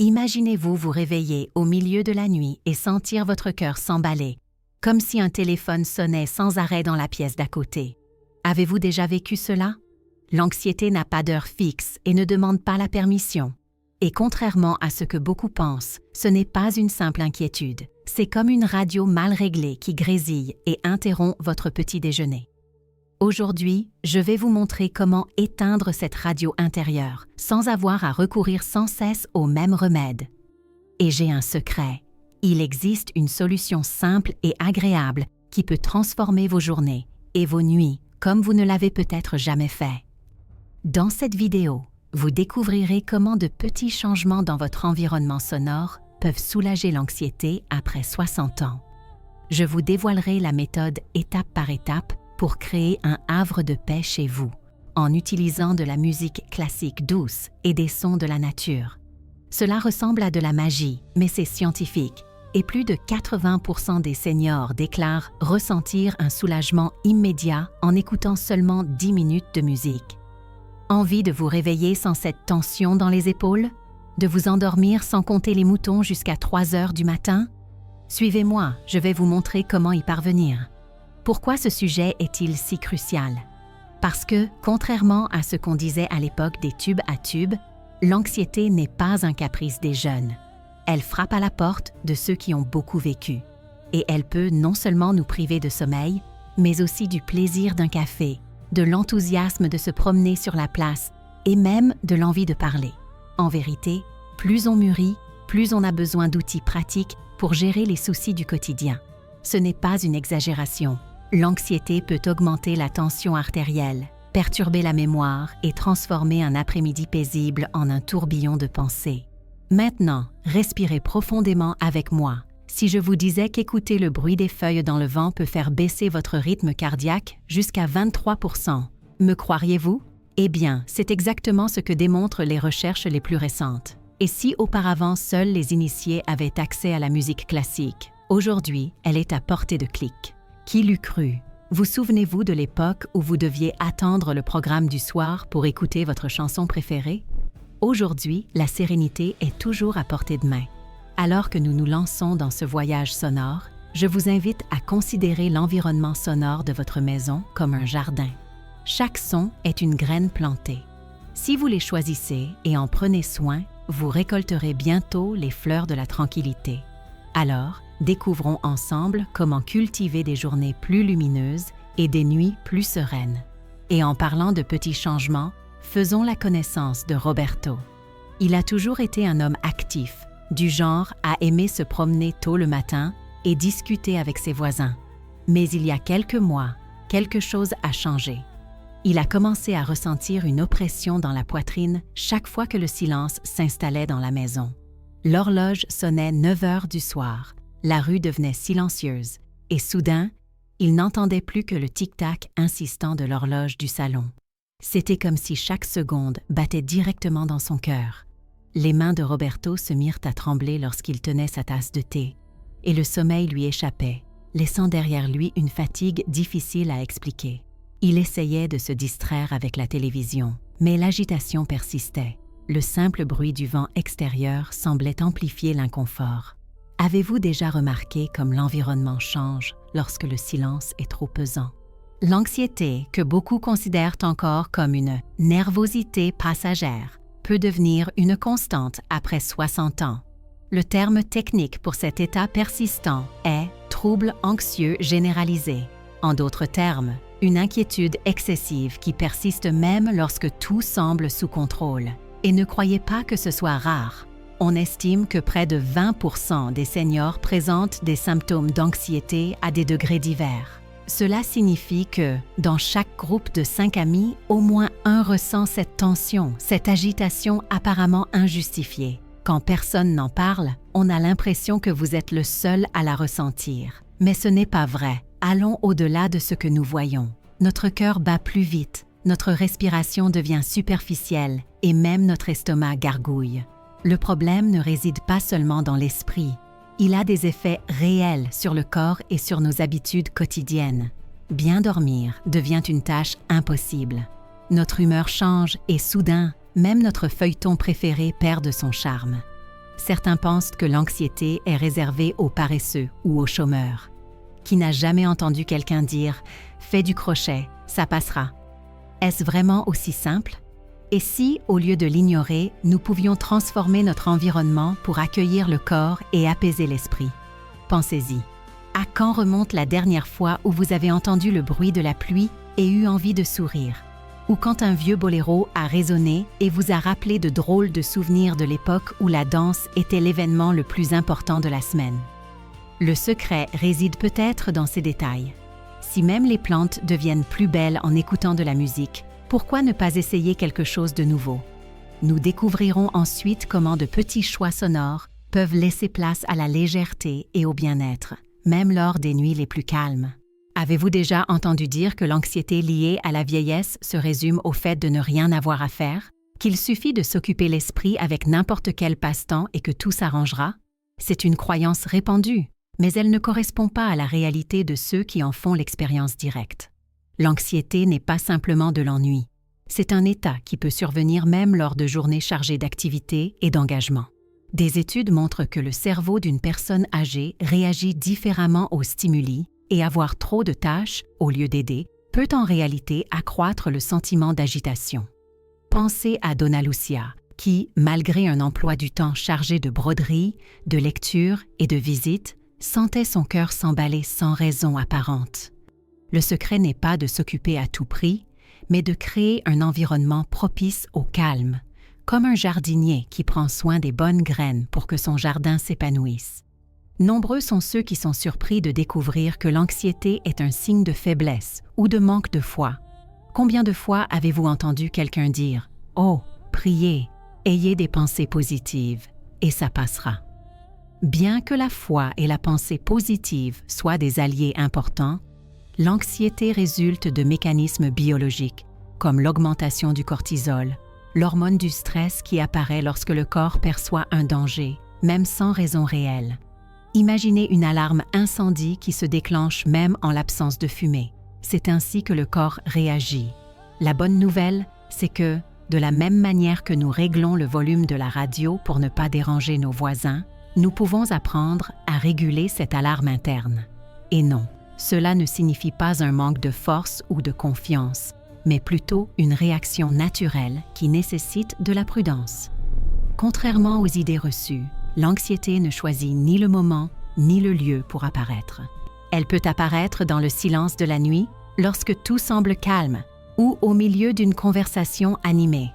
Imaginez-vous vous réveiller au milieu de la nuit et sentir votre cœur s'emballer, comme si un téléphone sonnait sans arrêt dans la pièce d'à côté. Avez-vous déjà vécu cela? L'anxiété n'a pas d'heure fixe et ne demande pas la permission. Et contrairement à ce que beaucoup pensent, ce n'est pas une simple inquiétude. C'est comme une radio mal réglée qui grésille et interrompt votre petit déjeuner. Aujourd'hui, je vais vous montrer comment éteindre cette radio intérieure sans avoir à recourir sans cesse aux mêmes remèdes. Et j'ai un secret. Il existe une solution simple et agréable qui peut transformer vos journées et vos nuits comme vous ne l'avez peut-être jamais fait. Dans cette vidéo, vous découvrirez comment de petits changements dans votre environnement sonore peuvent soulager l'anxiété après 60 ans. Je vous dévoilerai la méthode étape par étape pour créer un havre de paix chez vous, en utilisant de la musique classique douce et des sons de la nature. Cela ressemble à de la magie, mais c'est scientifique, et plus de 80% des seniors déclarent ressentir un soulagement immédiat en écoutant seulement 10 minutes de musique. Envie de vous réveiller sans cette tension dans les épaules? De vous endormir sans compter les moutons jusqu'à 3 heures du matin? Suivez-moi, je vais vous montrer comment y parvenir. Pourquoi ce sujet est-il si crucial? Parce que, contrairement à ce qu'on disait à l'époque des tubes à tubes, l'anxiété n'est pas un caprice des jeunes. Elle frappe à la porte de ceux qui ont beaucoup vécu. Et elle peut non seulement nous priver de sommeil, mais aussi du plaisir d'un café, de l'enthousiasme de se promener sur la place et même de l'envie de parler. En vérité, plus on mûrit, plus on a besoin d'outils pratiques pour gérer les soucis du quotidien. Ce n'est pas une exagération. L'anxiété peut augmenter la tension artérielle, perturber la mémoire et transformer un après-midi paisible en un tourbillon de pensées. Maintenant, respirez profondément avec moi. Si je vous disais qu'écouter le bruit des feuilles dans le vent peut faire baisser votre rythme cardiaque jusqu'à 23%, me croiriez-vous? Eh bien, c'est exactement ce que démontrent les recherches les plus récentes. Et si auparavant seuls les initiés avaient accès à la musique classique, aujourd'hui, elle est à portée de clic. Qui l'eût cru? Vous souvenez-vous de l'époque où vous deviez attendre le programme du soir pour écouter votre chanson préférée? Aujourd'hui, la sérénité est toujours à portée de main. Alors que nous nous lançons dans ce voyage sonore, je vous invite à considérer l'environnement sonore de votre maison comme un jardin. Chaque son est une graine plantée. Si vous les choisissez et en prenez soin, vous récolterez bientôt les fleurs de la tranquillité. Alors, découvrons ensemble comment cultiver des journées plus lumineuses et des nuits plus sereines. Et en parlant de petits changements, faisons la connaissance de Roberto. Il a toujours été un homme actif, du genre à aimer se promener tôt le matin et discuter avec ses voisins. Mais il y a quelques mois, quelque chose a changé. Il a commencé à ressentir une oppression dans la poitrine chaque fois que le silence s'installait dans la maison. L'horloge sonnait 9 heures du soir, la rue devenait silencieuse et soudain, il n'entendait plus que le tic-tac insistant de l'horloge du salon. C'était comme si chaque seconde battait directement dans son cœur. Les mains de Roberto se mirent à trembler lorsqu'il tenait sa tasse de thé, et le sommeil lui échappait, laissant derrière lui une fatigue difficile à expliquer. Il essayait de se distraire avec la télévision, mais l'agitation persistait. Le simple bruit du vent extérieur semblait amplifier l'inconfort. Avez-vous déjà remarqué comme l'environnement change lorsque le silence est trop pesant? L'anxiété, que beaucoup considèrent encore comme une nervosité passagère, peut devenir une constante après 60 ans. Le terme technique pour cet état persistant est trouble anxieux généralisé. En d'autres termes, une inquiétude excessive qui persiste même lorsque tout semble sous contrôle. Et ne croyez pas que ce soit rare. On estime que près de 20% des seniors présentent des symptômes d'anxiété à des degrés divers. Cela signifie que, dans chaque groupe de 5 amis, au moins un ressent cette tension, cette agitation apparemment injustifiée. Quand personne n'en parle, on a l'impression que vous êtes le seul à la ressentir. Mais ce n'est pas vrai. Allons au-delà de ce que nous voyons. Notre cœur bat plus vite, notre respiration devient superficielle et même notre estomac gargouille. Le problème ne réside pas seulement dans l'esprit. Il a des effets réels sur le corps et sur nos habitudes quotidiennes. Bien dormir devient une tâche impossible. Notre humeur change et soudain, même notre feuilleton préféré perd de son charme. Certains pensent que l'anxiété est réservée aux paresseux ou aux chômeurs. Qui n'a jamais entendu quelqu'un dire « Fais du crochet, ça passera ». Est-ce vraiment aussi simple? Et si, au lieu de l'ignorer, nous pouvions transformer notre environnement pour accueillir le corps et apaiser l'esprit? Pensez-y. À quand remonte la dernière fois où vous avez entendu le bruit de la pluie et eu envie de sourire? Ou quand un vieux boléro a résonné et vous a rappelé de drôles de souvenirs de l'époque où la danse était l'événement le plus important de la semaine? Le secret réside peut-être dans ces détails. Si même les plantes deviennent plus belles en écoutant de la musique, pourquoi ne pas essayer quelque chose de nouveau? Nous découvrirons ensuite comment de petits choix sonores peuvent laisser place à la légèreté et au bien-être, même lors des nuits les plus calmes. Avez-vous déjà entendu dire que l'anxiété liée à la vieillesse se résume au fait de ne rien avoir à faire? Qu'il suffit de s'occuper l'esprit avec n'importe quel passe-temps et que tout s'arrangera? C'est une croyance répandue, mais elle ne correspond pas à la réalité de ceux qui en font l'expérience directe. L'anxiété n'est pas simplement de l'ennui. C'est un état qui peut survenir même lors de journées chargées d'activités et d'engagement. Des études montrent que le cerveau d'une personne âgée réagit différemment aux stimuli et avoir trop de tâches, au lieu d'aider, peut en réalité accroître le sentiment d'agitation. Pensez à Donna Lucia, qui, malgré un emploi du temps chargé de broderie, de lecture et de visites, sentait son cœur s'emballer sans raison apparente. Le secret n'est pas de s'occuper à tout prix, mais de créer un environnement propice au calme, comme un jardinier qui prend soin des bonnes graines pour que son jardin s'épanouisse. Nombreux sont ceux qui sont surpris de découvrir que l'anxiété est un signe de faiblesse ou de manque de foi. Combien de fois avez-vous entendu quelqu'un dire « Oh, priez, ayez des pensées positives, et ça passera ». Bien que la foi et la pensée positive soient des alliés importants, l'anxiété résulte de mécanismes biologiques, comme l'augmentation du cortisol, l'hormone du stress qui apparaît lorsque le corps perçoit un danger, même sans raison réelle. Imaginez une alarme incendie qui se déclenche même en l'absence de fumée. C'est ainsi que le corps réagit. La bonne nouvelle, c'est que, de la même manière que nous réglons le volume de la radio pour ne pas déranger nos voisins, nous pouvons apprendre à réguler cette alarme interne. Et non, cela ne signifie pas un manque de force ou de confiance, mais plutôt une réaction naturelle qui nécessite de la prudence. Contrairement aux idées reçues, l'anxiété ne choisit ni le moment ni le lieu pour apparaître. Elle peut apparaître dans le silence de la nuit, lorsque tout semble calme, ou au milieu d'une conversation animée.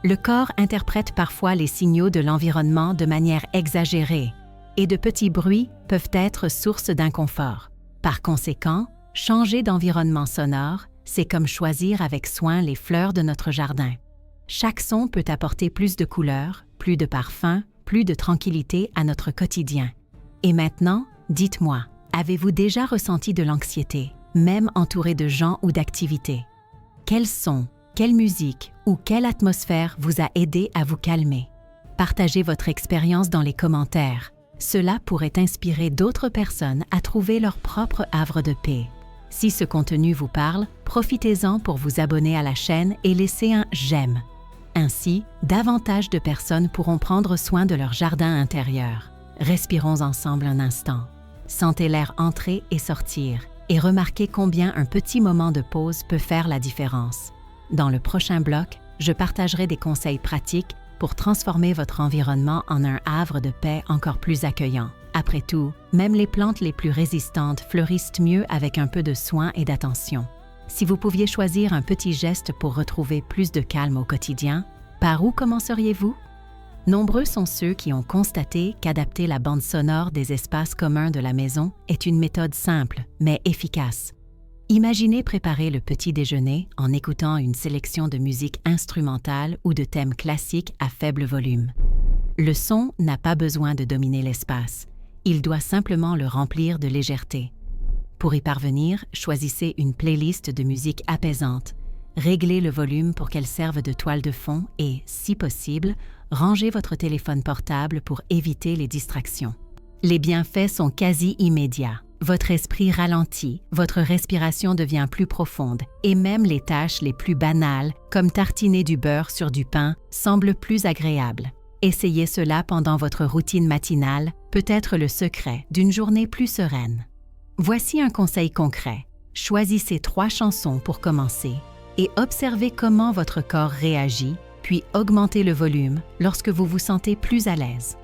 Le corps interprète parfois les signaux de l'environnement de manière exagérée, et de petits bruits peuvent être source d'inconfort. Par conséquent, changer d'environnement sonore, c'est comme choisir avec soin les fleurs de notre jardin. Chaque son peut apporter plus de couleurs, plus de parfums, plus de tranquillité à notre quotidien. Et maintenant, dites-moi, avez-vous déjà ressenti de l'anxiété, même entouré de gens ou d'activités? Quels sons, quelle musique ou quelle atmosphère vous a aidé à vous calmer? Partagez votre expérience dans les commentaires. Cela pourrait inspirer d'autres personnes à trouver leur propre havre de paix. Si ce contenu vous parle, profitez-en pour vous abonner à la chaîne et laisser un « j'aime ». Ainsi, davantage de personnes pourront prendre soin de leur jardin intérieur. Respirons ensemble un instant. Sentez l'air entrer et sortir et remarquez combien un petit moment de pause peut faire la différence. Dans le prochain bloc, je partagerai des conseils pratiques pour transformer votre environnement en un havre de paix encore plus accueillant. Après tout, même les plantes les plus résistantes fleurissent mieux avec un peu de soin et d'attention. Si vous pouviez choisir un petit geste pour retrouver plus de calme au quotidien, par où commenceriez-vous? Nombreux sont ceux qui ont constaté qu'adapter la bande sonore des espaces communs de la maison est une méthode simple, mais efficace. Imaginez préparer le petit déjeuner en écoutant une sélection de musique instrumentale ou de thèmes classiques à faible volume. Le son n'a pas besoin de dominer l'espace, il doit simplement le remplir de légèreté. Pour y parvenir, choisissez une playlist de musique apaisante, réglez le volume pour qu'elle serve de toile de fond et, si possible, rangez votre téléphone portable pour éviter les distractions. Les bienfaits sont quasi immédiats. Votre esprit ralentit, votre respiration devient plus profonde et même les tâches les plus banales, comme tartiner du beurre sur du pain, semblent plus agréables. Essayez cela pendant votre routine matinale, peut être le secret d'une journée plus sereine. Voici un conseil concret. Choisissez 3 chansons pour commencer et observez comment votre corps réagit, puis augmentez le volume lorsque vous vous sentez plus à l'aise.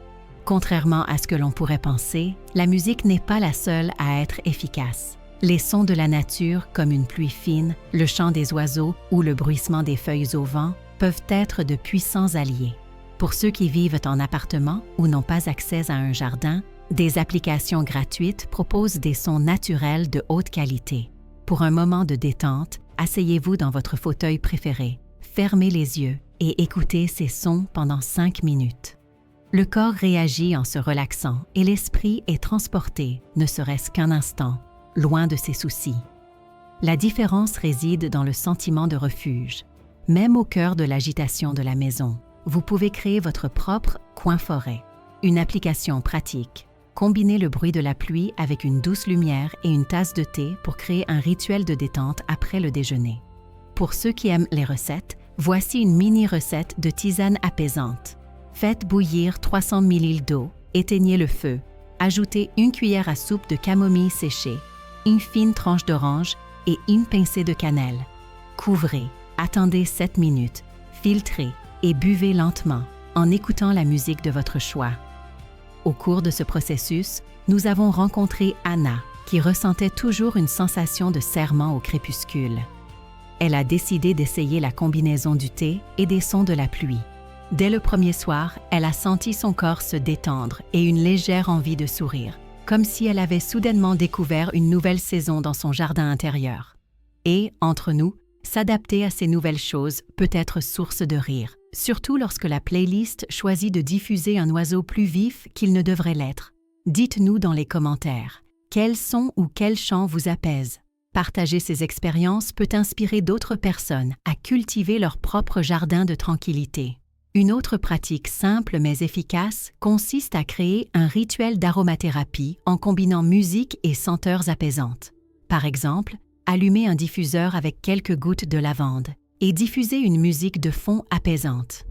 Contrairement à ce que l'on pourrait penser, la musique n'est pas la seule à être efficace. Les sons de la nature, comme une pluie fine, le chant des oiseaux ou le bruissement des feuilles au vent, peuvent être de puissants alliés. Pour ceux qui vivent en appartement ou n'ont pas accès à un jardin, des applications gratuites proposent des sons naturels de haute qualité. Pour un moment de détente, asseyez-vous dans votre fauteuil préféré, fermez les yeux et écoutez ces sons pendant 5 minutes. Le corps réagit en se relaxant et l'esprit est transporté, ne serait-ce qu'un instant, loin de ses soucis. La différence réside dans le sentiment de refuge. Même au cœur de l'agitation de la maison, vous pouvez créer votre propre coin forêt. Une application pratique. Combinez le bruit de la pluie avec une douce lumière et une tasse de thé pour créer un rituel de détente après le déjeuner. Pour ceux qui aiment les recettes, voici une mini-recette de tisane apaisante. Faites bouillir 300 ml d'eau, éteignez le feu, ajoutez 1 cuillère à soupe de camomille séchée, une fine tranche d'orange et une pincée de cannelle. Couvrez, attendez 7 minutes, filtrez et buvez lentement en écoutant la musique de votre choix. Au cours de ce processus, nous avons rencontré Anna, qui ressentait toujours une sensation de serrement au crépuscule. Elle a décidé d'essayer la combinaison du thé et des sons de la pluie. Dès le premier soir, elle a senti son corps se détendre et une légère envie de sourire, comme si elle avait soudainement découvert une nouvelle saison dans son jardin intérieur. Et, entre nous, s'adapter à ces nouvelles choses peut être source de rire, surtout lorsque la playlist choisit de diffuser un oiseau plus vif qu'il ne devrait l'être. Dites-nous dans les commentaires, quels sons ou quels chants vous apaisent. Partager ces expériences peut inspirer d'autres personnes à cultiver leur propre jardin de tranquillité. Une autre pratique simple mais efficace consiste à créer un rituel d'aromathérapie en combinant musique et senteurs apaisantes. Par exemple, allumez un diffuseur avec quelques gouttes de lavande et diffusez une musique de fond apaisante.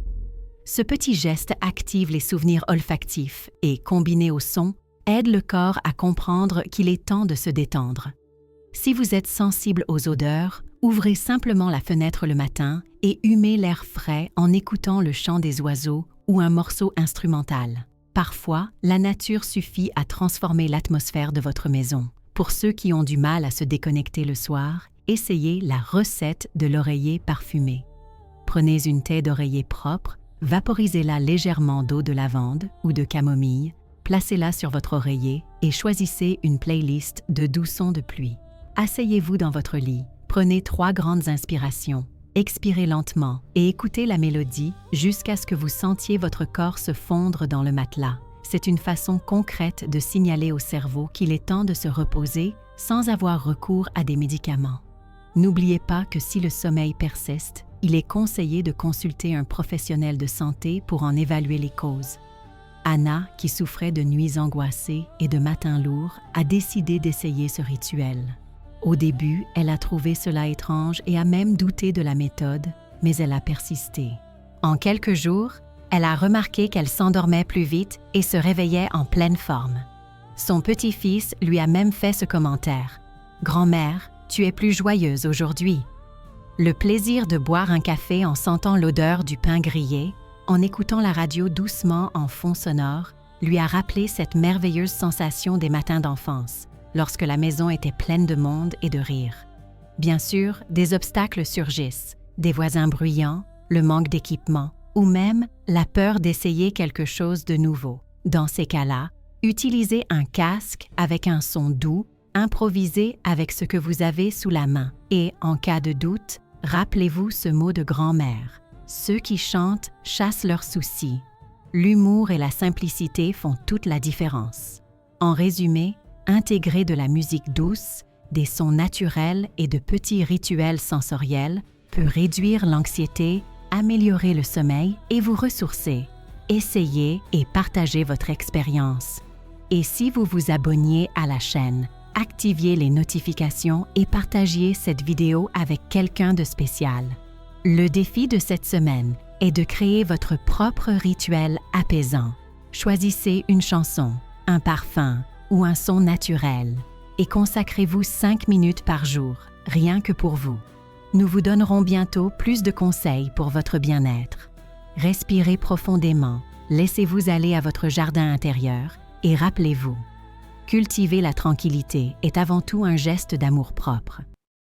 Ce petit geste active les souvenirs olfactifs et, combiné au son, aide le corps à comprendre qu'il est temps de se détendre. Si vous êtes sensible aux odeurs, ouvrez simplement la fenêtre le matin et humez l'air frais en écoutant le chant des oiseaux ou un morceau instrumental. Parfois, la nature suffit à transformer l'atmosphère de votre maison. Pour ceux qui ont du mal à se déconnecter le soir, essayez la recette de l'oreiller parfumé. Prenez une taie d'oreiller propre, vaporisez-la légèrement d'eau de lavande ou de camomille, placez-la sur votre oreiller et choisissez une playlist de doux sons de pluie. Asseyez-vous dans votre lit, prenez 3 grandes inspirations, expirez lentement et écoutez la mélodie jusqu'à ce que vous sentiez votre corps se fondre dans le matelas. C'est une façon concrète de signaler au cerveau qu'il est temps de se reposer sans avoir recours à des médicaments. N'oubliez pas que si le sommeil persiste, il est conseillé de consulter un professionnel de santé pour en évaluer les causes. Anna, qui souffrait de nuits angoissées et de matins lourds, a décidé d'essayer ce rituel. Au début, elle a trouvé cela étrange et a même douté de la méthode, mais elle a persisté. En quelques jours, elle a remarqué qu'elle s'endormait plus vite et se réveillait en pleine forme. Son petit-fils lui a même fait ce commentaire. « Grand-mère, tu es plus joyeuse aujourd'hui. » Le plaisir de boire un café en sentant l'odeur du pain grillé, en écoutant la radio doucement en fond sonore, lui a rappelé cette merveilleuse sensation des matins d'enfance, lorsque la maison était pleine de monde et de rire. Bien sûr, des obstacles surgissent, des voisins bruyants, le manque d'équipement, ou même la peur d'essayer quelque chose de nouveau. Dans ces cas-là, utilisez un casque avec un son doux, improvisez avec ce que vous avez sous la main et, en cas de doute, rappelez-vous ce mot de grand-mère. Ceux qui chantent chassent leurs soucis. L'humour et la simplicité font toute la différence. En résumé, intégrer de la musique douce, des sons naturels et de petits rituels sensoriels peut réduire l'anxiété, améliorer le sommeil et vous ressourcer. Essayez et partagez votre expérience. Et si vous vous abonniez à la chaîne, activiez les notifications et partagiez cette vidéo avec quelqu'un de spécial. Le défi de cette semaine, est de créer votre propre rituel apaisant. Choisissez une chanson, un parfum ou un son naturel et consacrez-vous 5 minutes par jour, rien que pour vous. Nous vous donnerons bientôt plus de conseils pour votre bien-être. Respirez profondément, laissez-vous aller à votre jardin intérieur et rappelez-vous, cultiver la tranquillité est avant tout un geste d'amour-propre.